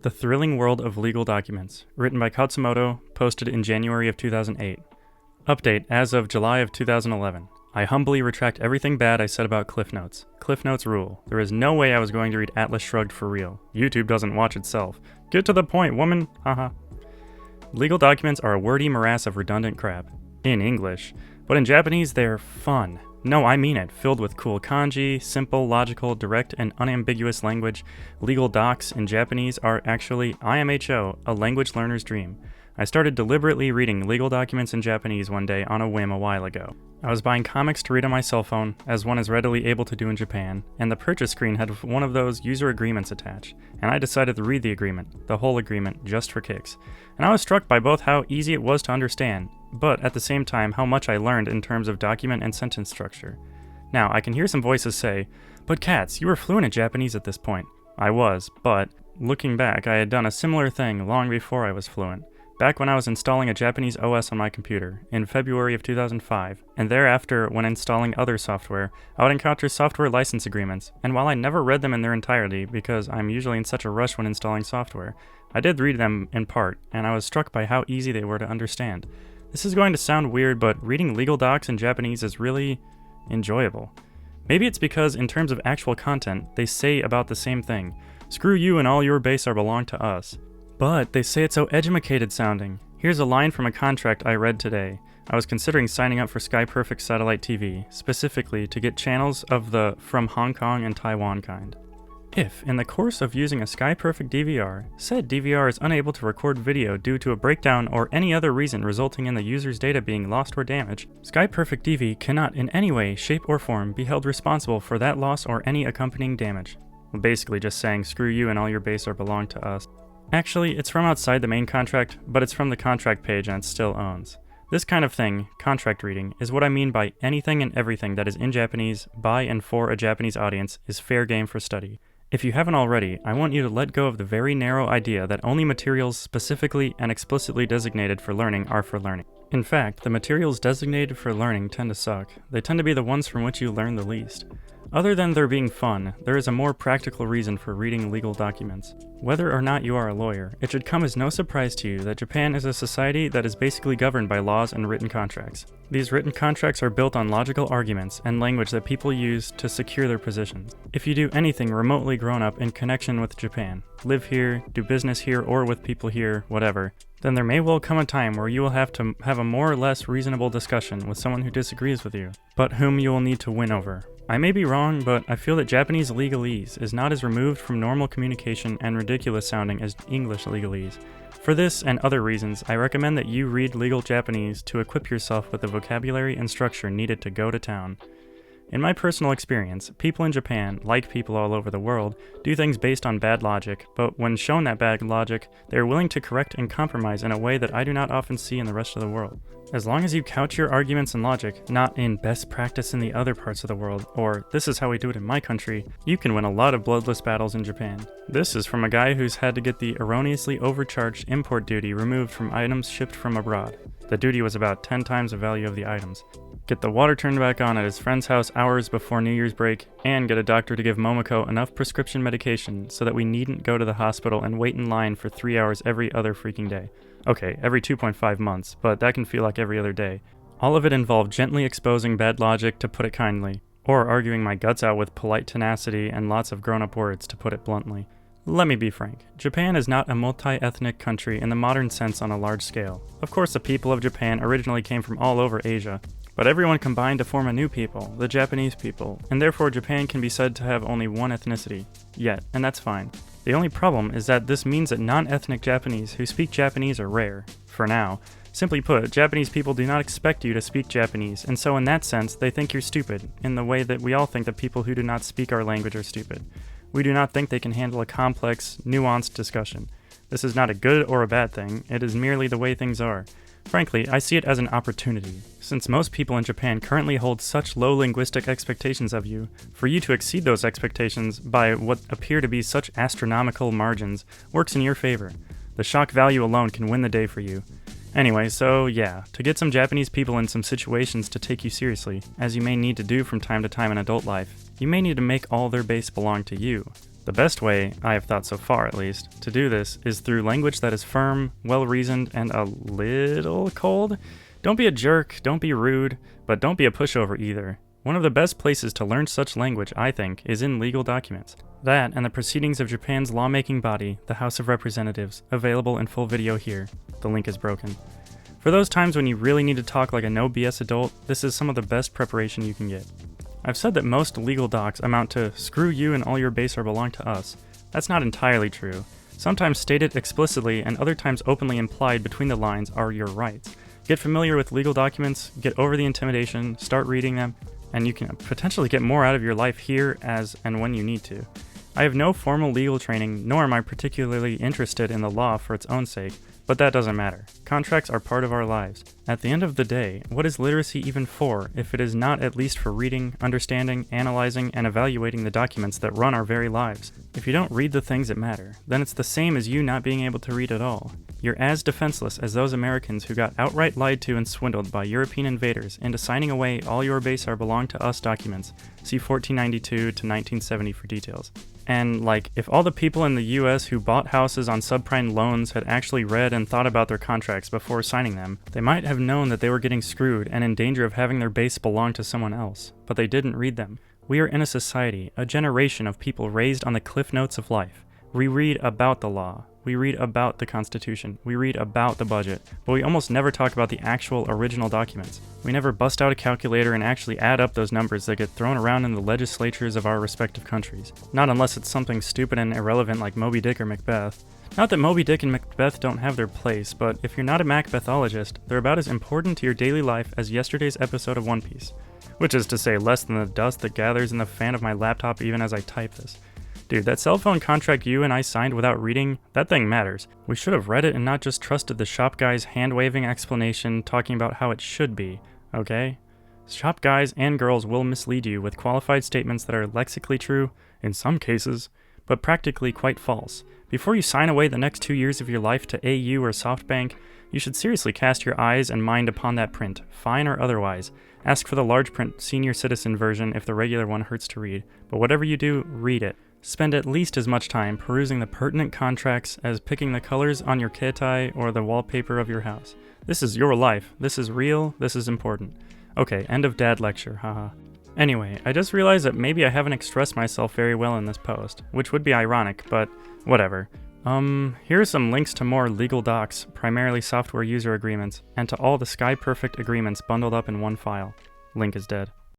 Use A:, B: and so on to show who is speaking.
A: The Thrilling World of Legal Documents, written by Khatzumoto, posted in January of 2008. Update as of July of 2011. I humbly retract everything bad I said about Cliff Notes. Cliff Notes rule. There is no way I was going to read Atlas Shrugged for real. YouTube doesn't watch itself. Get to the point, woman! Haha. Legal documents are a wordy morass of redundant crap. In English. But in Japanese, they're fun. No, I mean it. Filled with cool kanji, simple, logical, direct, and unambiguous language, legal docs in Japanese are actually IMHO, a language learner's dream. I started deliberately reading legal documents in Japanese one day on a whim a while ago. I was buying comics to read on my cell phone, as one is readily able to do in Japan, and the purchase screen had one of those user agreements attached, and I decided to read the agreement, the whole agreement, just for kicks. And I was struck by both how easy it was to understand, but at the same time how much I learned in terms of document and sentence structure. Now, I can hear some voices say, "But Katz, you were fluent in Japanese at this point." I was, but looking back, I had done a similar thing long before I was fluent. Back when I was installing a Japanese OS on my computer, in February of 2005, and thereafter when installing other software, I would encounter software license agreements, and while I never read them in their entirety because I'm usually in such a rush when installing software, I did read them in part, and I was struck by how easy they were to understand. This is going to sound weird, but reading legal docs in Japanese is really enjoyable. Maybe it's because in terms of actual content, they say about the same thing. Screw you and all your base are belong to us. But they say it's so edumacated sounding. Here's a line from a contract I read today. I was considering signing up for Sky Perfect Satellite TV, specifically to get channels of the from Hong Kong and Taiwan kind. If, in the course of using a Sky Perfect DVR, said DVR is unable to record video due to a breakdown or any other reason resulting in the user's data being lost or damaged, Sky Perfect DV cannot in any way, shape, or form be held responsible for that loss or any accompanying damage. Well, basically just saying screw you and all your base are belong to us. Actually, it's from outside the main contract, but it's from the contract page and it still owns. This kind of thing, contract reading, is what I mean by anything and everything that is in Japanese, by and for a Japanese audience, is fair game for study. If you haven't already, I want you to let go of the very narrow idea that only materials specifically and explicitly designated for learning are for learning. In fact, the materials designated for learning tend to suck. They tend to be the ones from which you learn the least. Other than there being fun, there is a more practical reason for reading legal documents. Whether or not you are a lawyer, it should come as no surprise to you that Japan is a society that is basically governed by laws and written contracts. These written contracts are built on logical arguments and language that people use to secure their positions. If you do anything remotely grown up in connection with Japan, live here, do business here or with people here, whatever, then there may well come a time where you will have to have a more or less reasonable discussion with someone who disagrees with you, but whom you will need to win over. I may be wrong, but I feel that Japanese legalese is not as removed from normal communication and ridiculous sounding as English legalese. For this and other reasons, I recommend that you read legal Japanese to equip yourself with the vocabulary and structure needed to go to town. In my personal experience, people in Japan, like people all over the world, do things based on bad logic, but when shown that bad logic, they are willing to correct and compromise in a way that I do not often see in the rest of the world. As long as you couch your arguments in logic, not in best practice in the other parts of the world, or this is how we do it in my country, you can win a lot of bloodless battles in Japan. This is from a guy who's had to get the erroneously overcharged import duty removed from items shipped from abroad. The duty was about 10 times the value of the items. Get the water turned back on at his friend's house hours before New Year's break, and get a doctor to give Momoko enough prescription medication so that we needn't go to the hospital and wait in line for 3 hours every other freaking day. Okay, every 2.5 months, but that can feel like every other day. All of it involved gently exposing bad logic, to put it kindly, or arguing my guts out with polite tenacity and lots of grown-up words, to put it bluntly. Let me be frank. Japan is not a multi-ethnic country in the modern sense on a large scale. Of course, the people of Japan originally came from all over Asia, but everyone combined to form a new people, the Japanese people, and therefore Japan can be said to have only one ethnicity. Yet, and that's fine. The only problem is that this means that non-ethnic Japanese who speak Japanese are rare, for now. Simply put, Japanese people do not expect you to speak Japanese, and so in that sense, they think you're stupid, in the way that we all think that people who do not speak our language are stupid. We do not think they can handle a complex, nuanced discussion. This is not a good or a bad thing, it is merely the way things are. Frankly, I see it as an opportunity. Since most people in Japan currently hold such low linguistic expectations of you, for you to exceed those expectations by what appear to be such astronomical margins works in your favor. The shock value alone can win the day for you. Anyway, so yeah, to get some Japanese people in some situations to take you seriously, as you may need to do from time to time in adult life, you may need to make all their base belong to you. The best way, I have thought so far at least, to do this is through language that is firm, well-reasoned, and a little cold. Don't be a jerk, don't be rude, but don't be a pushover either. One of the best places to learn such language, I think, is in legal documents. That and the proceedings of Japan's lawmaking body, the House of Representatives, available in full video here. The link is broken. For those times when you really need to talk like a no BS adult, this is some of the best preparation you can get. I've said that most legal docs amount to screw you and all your base are belong to us. That's not entirely true. Sometimes stated explicitly and other times openly implied between the lines are your rights. Get familiar with legal documents, get over the intimidation, start reading them, and you can potentially get more out of your life here as and when you need to. I have no formal legal training, nor am I particularly interested in the law for its own sake, but that doesn't matter. Contracts are part of our lives. At the end of the day, what is literacy even for if it is not at least for reading, understanding, analyzing, and evaluating the documents that run our very lives? If you don't read the things that matter, then it's the same as you not being able to read at all. You're as defenseless as those Americans who got outright lied to and swindled by European invaders into signing away all your base are belong to us documents. See 1492 to 1970 for details. And, if all the people in the US who bought houses on subprime loans had actually read and thought about their contracts before signing them, they might have known that they were getting screwed and in danger of having their base belong to someone else, but they didn't read them. We are in a society, a generation of people raised on the cliff notes of life. We read about the law. We read about the Constitution. We read about the budget. But we almost never talk about the actual original documents. We never bust out a calculator and actually add up those numbers that get thrown around in the legislatures of our respective countries. Not unless it's something stupid and irrelevant like Moby Dick or Macbeth. Not that Moby Dick and Macbeth don't have their place, but if you're not a Macbethologist, they're about as important to your daily life as yesterday's episode of One Piece. Which is to say less than the dust that gathers in the fan of my laptop even as I type this. Dude, that cell phone contract you and I signed without reading, that thing matters. We should have read it and not just trusted the shop guy's hand-waving explanation talking about how it should be, okay? Shop guys and girls will mislead you with qualified statements that are lexically true, in some cases, but practically quite false. Before you sign away the next 2 years of your life to AU or SoftBank, you should seriously cast your eyes and mind upon that print, fine or otherwise. Ask for the large print senior citizen version if the regular one hurts to read, but whatever you do, read it. Spend at least as much time perusing the pertinent contracts as picking the colors on your keitai or the wallpaper of your house. This is your life. This is real. This is important. Okay, end of dad lecture, haha. Anyway, I just realized that maybe I haven't expressed myself very well in this post, which would be ironic, but whatever. Here are some links to more legal docs, primarily software user agreements, and to all the Sky Perfect agreements bundled up in one file. Link is dead.